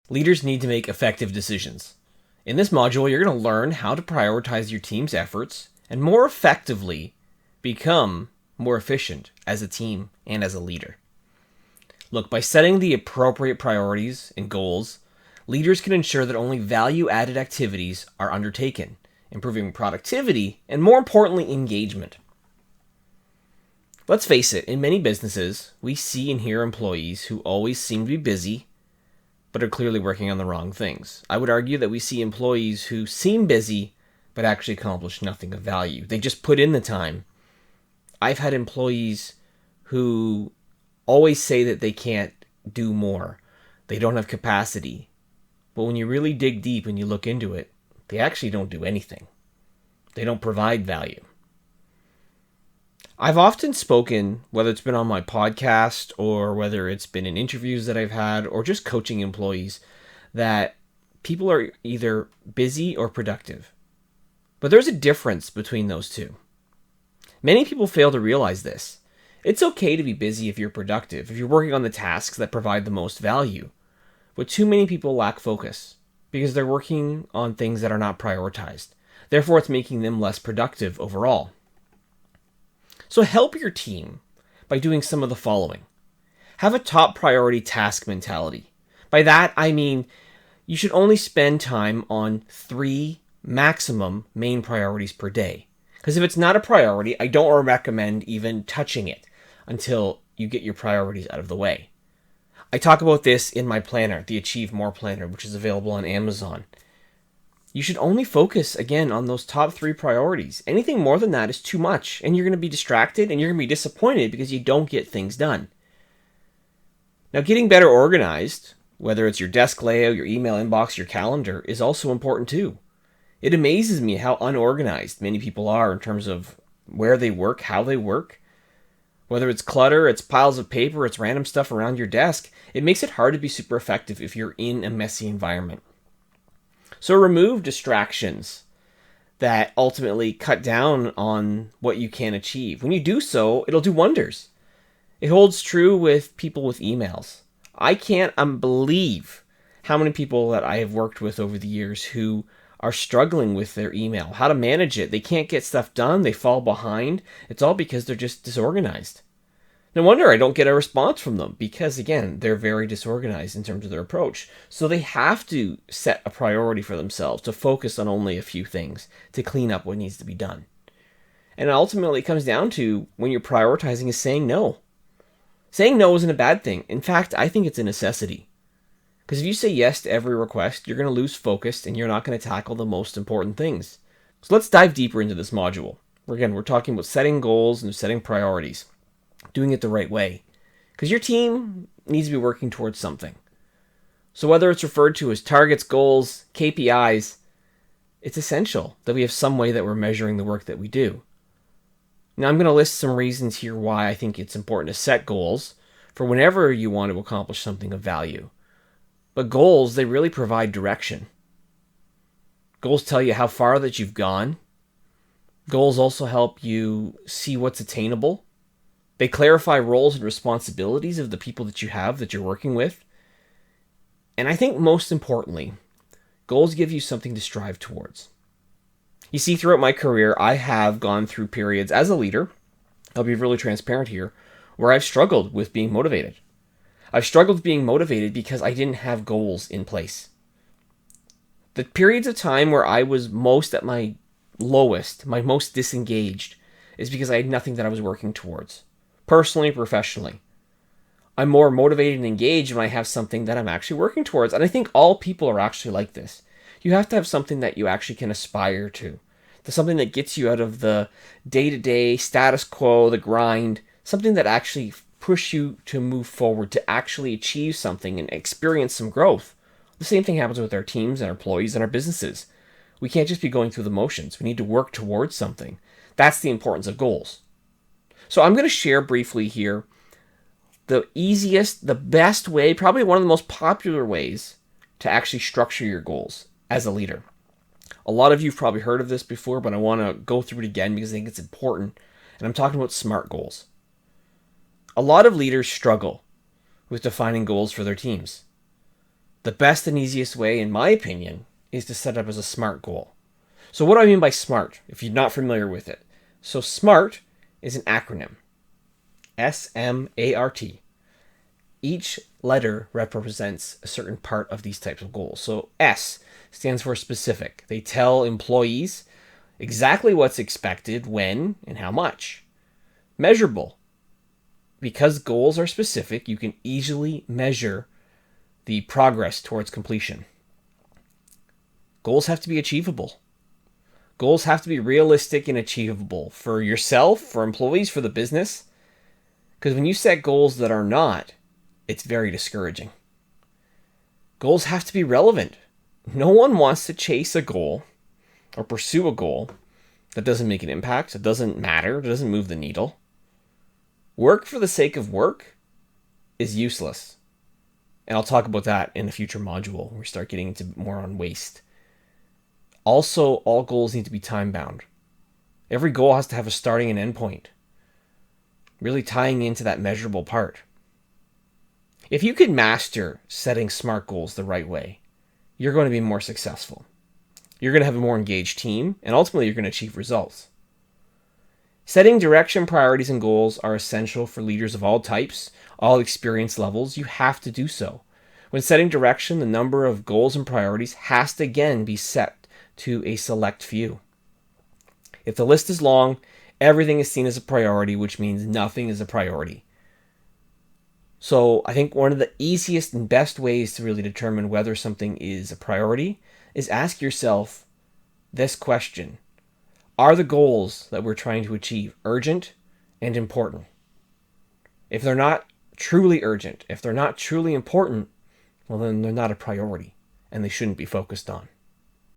Leaders need to make effective decisions. In this module, you're going to learn how to prioritize your team's efforts and more effectively become more efficient as a team and as a leader. Look, by setting the appropriate priorities and goals, leaders can ensure that only value-added activities are undertaken, improving productivity and, more importantly, engagement. Let's face it, in many businesses, we see and hear employees who always seem to be busy, but are clearly working on the wrong things. I would argue that we see employees who seem busy, but actually accomplish nothing of value. They just put in the time. I've had employees who always say that they can't do more. They don't have capacity. But when you really dig deep and you look into it, they actually don't do anything. They don't provide value. I've often spoken, whether it's been on my podcast or whether it's been in interviews that I've had or just coaching employees, that people are either busy or productive. But there's a difference between those two. Many people fail to realize this. It's okay to be busy if you're productive, if you're working on the tasks that provide the most value. But too many people lack focus because they're working on things that are not prioritized. Therefore, it's making them less productive overall. So help your team by doing some of the following. Have a top priority task mentality. By that, I mean you should only spend time on 3 maximum main priorities per day. Because if it's not a priority, I don't recommend even touching it until you get your priorities out of the way. I talk about this in my planner, the Achieve More Planner, which is available on Amazon. You should only focus, again, on those top 3 priorities. Anything more than that is too much, and you're going to be distracted, and you're going to be disappointed because you don't get things done. Now, getting better organized, whether it's your desk layout, your email inbox, your calendar, is also important too. It amazes me how unorganized many people are in terms of where they work, how they work. Whether it's clutter, it's piles of paper, it's random stuff around your desk, it makes it hard to be super effective if you're in a messy environment. So remove distractions that ultimately cut down on what you can achieve. When you do so, it'll do wonders. It holds true with people with emails. I can't believe how many people that I have worked with over the years who are struggling with their email, how to manage it. They can't get stuff done. They fall behind. It's all because they're just disorganized. No wonder I don't get a response from them because, again, they're very disorganized in terms of their approach. So they have to set a priority for themselves to focus on only a few things to clean up what needs to be done. And ultimately, it comes down to when you're prioritizing is saying no. Saying no isn't a bad thing. In fact, I think it's a necessity. Because if you say yes to every request, you're going to lose focus and you're not going to tackle the most important things. So let's dive deeper into this module. Again, we're talking about setting goals and setting priorities. Doing it the right way. Because your team needs to be working towards something. So whether it's referred to as targets, goals, KPIs, it's essential that we have some way that we're measuring the work that we do. Now I'm going to list some reasons here why I think it's important to set goals for whenever you want to accomplish something of value. But goals, they really provide direction. Goals tell you how far that you've gone. Goals also help you see what's attainable. They clarify roles and responsibilities of the people that you have that you're working with. And I think most importantly, goals give you something to strive towards. You see, throughout my career, I have gone through periods as a leader, I'll be really transparent here, where I've struggled with being motivated. I've struggled with being motivated because I didn't have goals in place. The periods of time where I was most at my lowest, my most disengaged, is because I had nothing that I was working towards. Personally, professionally. I'm more motivated and engaged when I have something that I'm actually working towards. And I think all people are actually like this. You have to have something that you actually can aspire to. Something that gets you out of the day-to-day status quo, the grind. Something that actually push you to move forward, to actually achieve something and experience some growth. The same thing happens with our teams and our employees and our businesses. We can't just be going through the motions. We need to work towards something. That's the importance of goals. So I'm going to share briefly here the easiest, the best way, probably one of the most popular ways to actually structure your goals as a leader. A lot of you have probably heard of this before, but I want to go through it again because I think it's important. And I'm talking about SMART goals. A lot of leaders struggle with defining goals for their teams. The best and easiest way, in my opinion, is to set up as a SMART goal. So what do I mean by SMART, if you're not familiar with it? So SMART is an acronym. SMART. Each letter represents a certain part of these types of goals. So S stands for specific. They tell employees exactly what's expected, when, and how much. Measurable. Because goals are specific, you can easily measure the progress towards completion. Goals have to be achievable. Goals have to be realistic and achievable for yourself, for employees, for the business. Because when you set goals that are not, it's very discouraging. Goals have to be relevant. No one wants to chase a goal or pursue a goal that doesn't make an impact, that doesn't matter, that doesn't move the needle. Work for the sake of work is useless. And I'll talk about that in a future module when we start getting into more on waste. Also, all goals need to be time-bound. Every goal has to have a starting and end point, really tying into that measurable part. If you can master setting SMART goals the right way, you're going to be more successful. You're going to have a more engaged team, and ultimately you're going to achieve results. Setting direction, priorities, and goals are essential for leaders of all types, all experience levels. You have to do so. When setting direction, the number of goals and priorities has to again be set to a select few. If the list is long, everything is seen as a priority, which means nothing is a priority. So I think one of the easiest and best ways to really determine whether something is a priority is ask yourself this question. Are the goals that we're trying to achieve urgent and important? If they're not truly urgent, if they're not truly important, well then they're not a priority and they shouldn't be focused on.